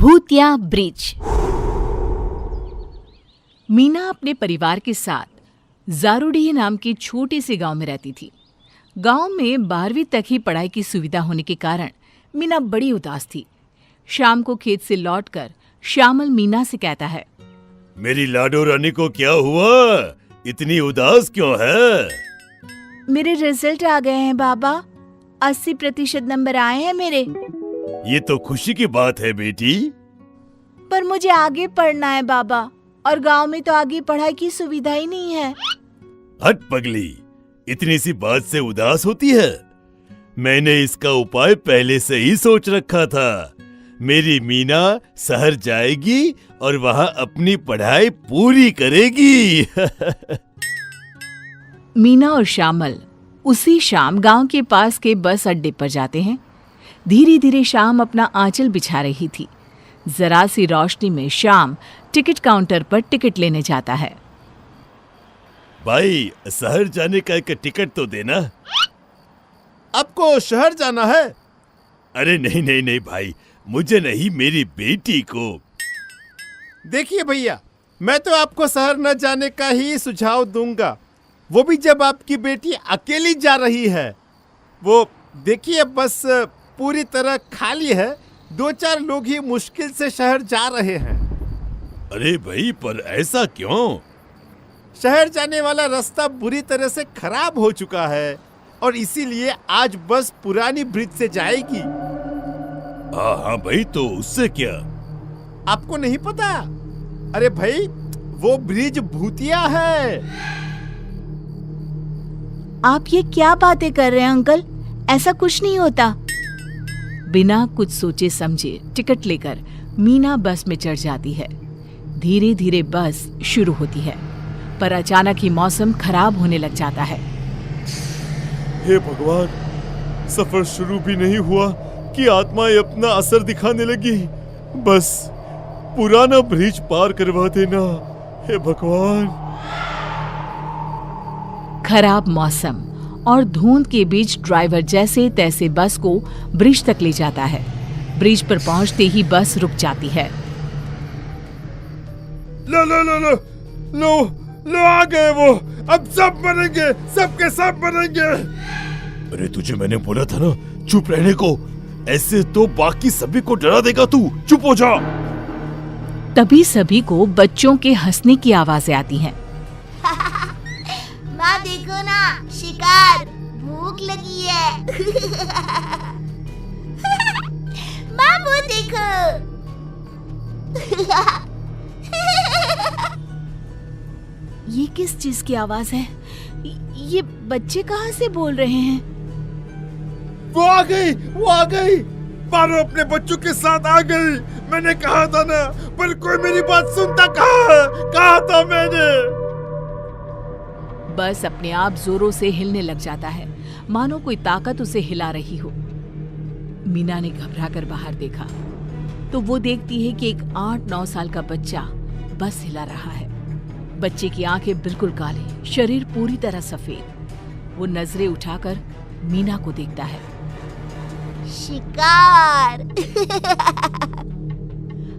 भूतिया ब्रिज। मीना अपने परिवार के साथ जारूडीह नाम के छोटे से गांव में रहती थी। गांव में 12वीं तक ही पढ़ाई की सुविधा होने के कारण मीना बड़ी उदास थी। शाम को खेत से लौटकर श्यामल मीना से कहता है, मेरी लाडो रानी को क्या हुआ? इतनी उदास क्यों है? मेरे रिजल्ट आ गए हैं बाबा, 80% नंबर आए हैं मेरे। ये तो खुशी की बात है बेटी। पर मुझे आगे पढ़ना है बाबा, और गांव में तो आगे पढ़ाई की सुविधा ही नहीं है। हट पगली, इतनी सी बात से उदास होती है? मैंने इसका उपाय पहले से ही सोच रखा था। मेरी मीना शहर जाएगी और वहाँ अपनी पढ़ाई पूरी करेगी। मीना और श्यामल उसी शाम गांव के पास के बस अड्डे पर जाते हैं। धीरे धीरे शाम अपना आंचल बिछा रही थी। जरा सी रोशनी में शाम टिकट काउंटर पर टिकट लेने जाता है। भाई, शहर जाने का एक टिकट तो देना। आपको शहर जाना है? अरे नहीं नहीं नहीं भाई, मुझे नहीं, मेरी बेटी को। देखिए भैया, मैं तो आपको शहर न जाने का ही सुझाव दूंगा, वो भी जब आपकी बेटी अकेली जा रही है। वो देखिए, बस पूरी तरह खाली है, 2-4 लोग ही मुश्किल से शहर जा रहे हैं। अरे भाई, पर ऐसा क्यों? शहर जाने वाला रास्ता बुरी तरह से खराब हो चुका है और इसीलिए आज बस पुरानी ब्रिज से जाएगी। हाँ भाई, तो उससे क्या? आपको नहीं पता? अरे भाई, वो ब्रिज भूतिया है। आप ये क्या बातें कर रहे हैं अंकल? ऐसा कुछ नहीं होता। बिना कुछ सोचे समझे टिकट लेकर मीना बस में चढ़ जाती है। धीरे धीरे बस शुरू होती है, पर अचानक ही मौसम खराब होने लग जाता है। हे भगवान, सफर शुरू भी नहीं हुआ कि आत्माएं अपना असर दिखाने लगी। बस पुराना ब्रिज पार करवा देना, हे भगवान। खराब मौसम और धुंध के बीच ड्राइवर जैसे तैसे बस को ब्रिज तक ले जाता है। ब्रिज पर पहुंचते ही बस रुक जाती है। लो लो लो लो लो लो, आ गए वो। अब सब मरेंगे, सबके सब मरेंगे। अरे तुझे मैंने बोला था ना चुप रहने को, ऐसे तो बाकी सभी को डरा देगा तू। चुप हो जा। तभी सभी को बच्चों के हंसने की आवाजें आती हैं। माँ देखो ना, शिकार, भूख लगी है। माँ वो देखो। ये किस चीज की आवाज है? ये बच्चे कहाँ से बोल रहे हैं? वो आ गई, वो आ गई। मारो अपने बच्चों के साथ आ गई। मैंने कहा था ना, पर कोई मेरी बात सुनता कहा था मैंने। बस अपने आप जोरों से हिलने लग जाता है, मानो कोई ताकत उसे हिला रही हो। मीना ने घबराकर बाहर देखा तो वो देखती है कि एक 8-9 साल का बच्चा बस हिला रहा है। बच्चे की आंखें बिल्कुल काली, शरीर पूरी तरह सफेद। वो नजरें उठाकर मीना को देखता है। शिकार।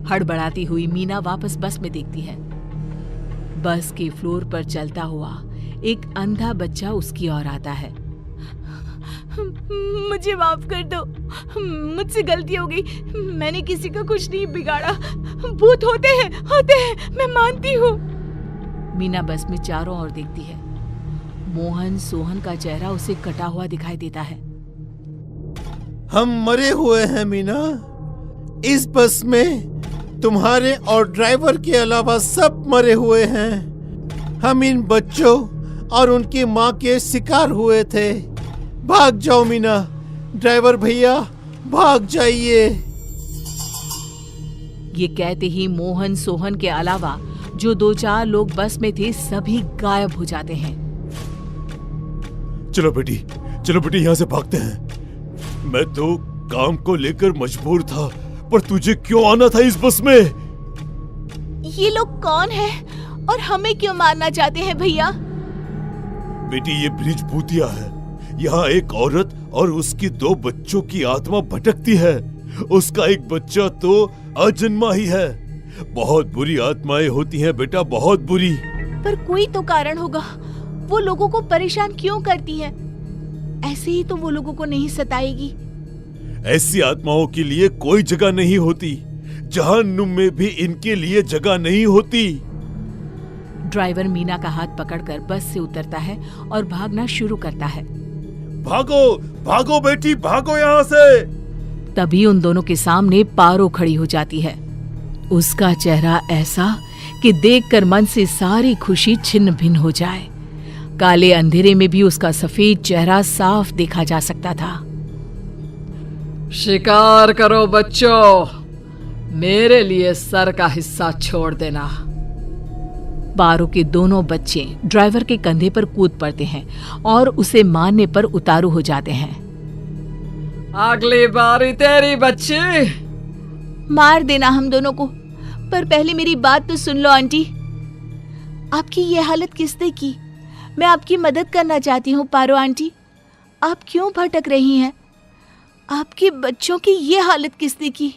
हड़बड़ाती हुई मीना वापस बस में देखती है। बस के फ्लोर पर चलता हुआ एक अंधा बच्चा उसकी ओर आता है। मुझे माफ कर दो, मुझसे गलती हो गई। मैंने किसी का कुछ नहीं बिगाड़ा। भूत होते हैं, मैं मानती हूँ। मीना बस में चारों ओर देखती है। मोहन सोहन का चेहरा उसे कटा हुआ दिखाई देता है। हम मरे हुए हैं मीना। इस बस में तुम्हारे और ड्राइवर के अलावा सब मरे हुए हैं। हम इन बच्चों और उनकी माँ के शिकार हुए थे। भाग जाओ मीना, ड्राइवर भैया, भाग जाइए। ये कहते ही मोहन सोहन के अलावा जो 2-4 लोग बस में थे सभी गायब हो जाते हैं। चलो बेटी, यहाँ से भागते हैं। मैं तो काम को लेकर मजबूर था, पर तुझे क्यों आना था इस बस में? ये लोग कौन हैं और हमें क्यों मारना चाहते हैं भैया? बेटी, ये ब्रिज भूतिया है। यहाँ एक औरत और उसकी 2 बच्चों की आत्मा भटकती है। उसका एक बच्चा तो अजन्मा ही है। बहुत बुरी आत्माएं होती हैं बेटा, बहुत बुरी। पर कोई तो कारण होगा, वो लोगों को परेशान क्यों करती है? ऐसे ही तो वो लोगों को नहीं सताएगी। ऐसी आत्माओं के लिए कोई जगह नहीं होती। जहन्नुम में भी इनके लिए जगह नहीं होती। ड्राइवर मीना का हाथ पकड़कर बस से उतरता है और भागना शुरू करता है। भागो भागो बेटी, भागो यहाँ से। तभी उन दोनों के सामने पारो खड़ी हो जाती है। उसका चेहरा ऐसा कि देखकर मन से सारी खुशी छिन्न भिन्न हो जाए। काले अंधेरे में भी उसका सफेद चेहरा साफ देखा जा सकता था। शिकार करो बच्चों, मेरे लिए सर का हिस्सा छोड़ देना। पारो के दोनों बच्चे ड्राइवर के कंधे पर कूद पड़ते हैं और उसे मारने पर उतारू हो जाते हैं। अगली बारी तेरी बच्ची। मार देना हम दोनों को, पर पहले मेरी बात तो सुन लो आंटी। आपकी ये हालत किसने की? मैं आपकी मदद करना चाहती हूँ पारो आंटी। आप क्यों भटक रही हैं? आपके बच्चों की ये हालत किसने की?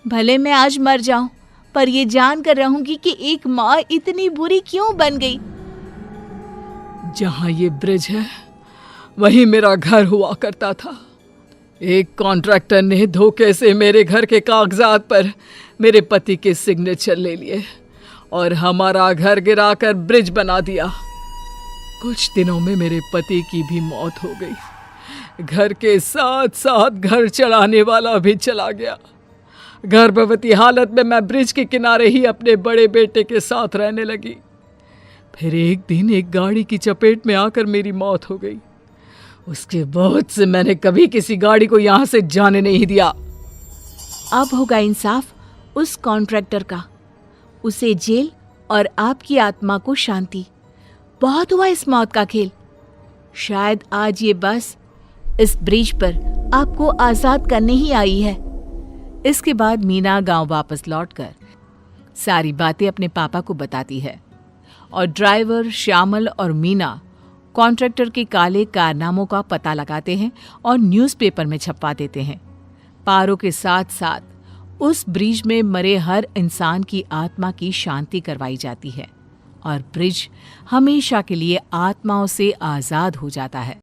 भले मैं आज मर जाऊं, पर ये जान कर रहूंगी कि एक माँ इतनी बुरी क्यों बन गई। जहां ये ब्रिज है वहीं मेरा घर हुआ करता था। एक कॉन्ट्रैक्टर ने धोखे से मेरे घर के कागजात पर मेरे पति के सिग्नेचर ले लिए और हमारा घर गिराकर ब्रिज बना दिया। कुछ दिनों में मेरे पति की भी मौत हो गई। घर के साथ साथ घर चढ़ाने वाला भी चला गया। गर्भवती हालत में मैं ब्रिज के किनारे ही अपने बड़े बेटे के साथ रहने लगी। फिर एक दिन एक गाड़ी की चपेट में आकर मेरी मौत हो गई। उसके बाद से मैंने कभी किसी गाड़ी को यहाँ से जाने नहीं दिया। अब होगा इंसाफ उस कॉन्ट्रैक्टर का। उसे जेल और आपकी आत्मा को शांति। बहुत हुआ इस मौत का खेल। शायद आज ये बस इस ब्रिज पर आपको आजाद करने ही आई है। इसके बाद मीना गांव वापस लौटकर सारी बातें अपने पापा को बताती है और ड्राइवर श्यामल और मीना कॉन्ट्रैक्टर के काले कारनामों का पता लगाते हैं और न्यूज़पेपर में छपवा देते हैं। पारो के साथ साथ उस ब्रिज में मरे हर इंसान की आत्मा की शांति करवाई जाती है और ब्रिज हमेशा के लिए आत्माओं से आज़ाद हो जाता है।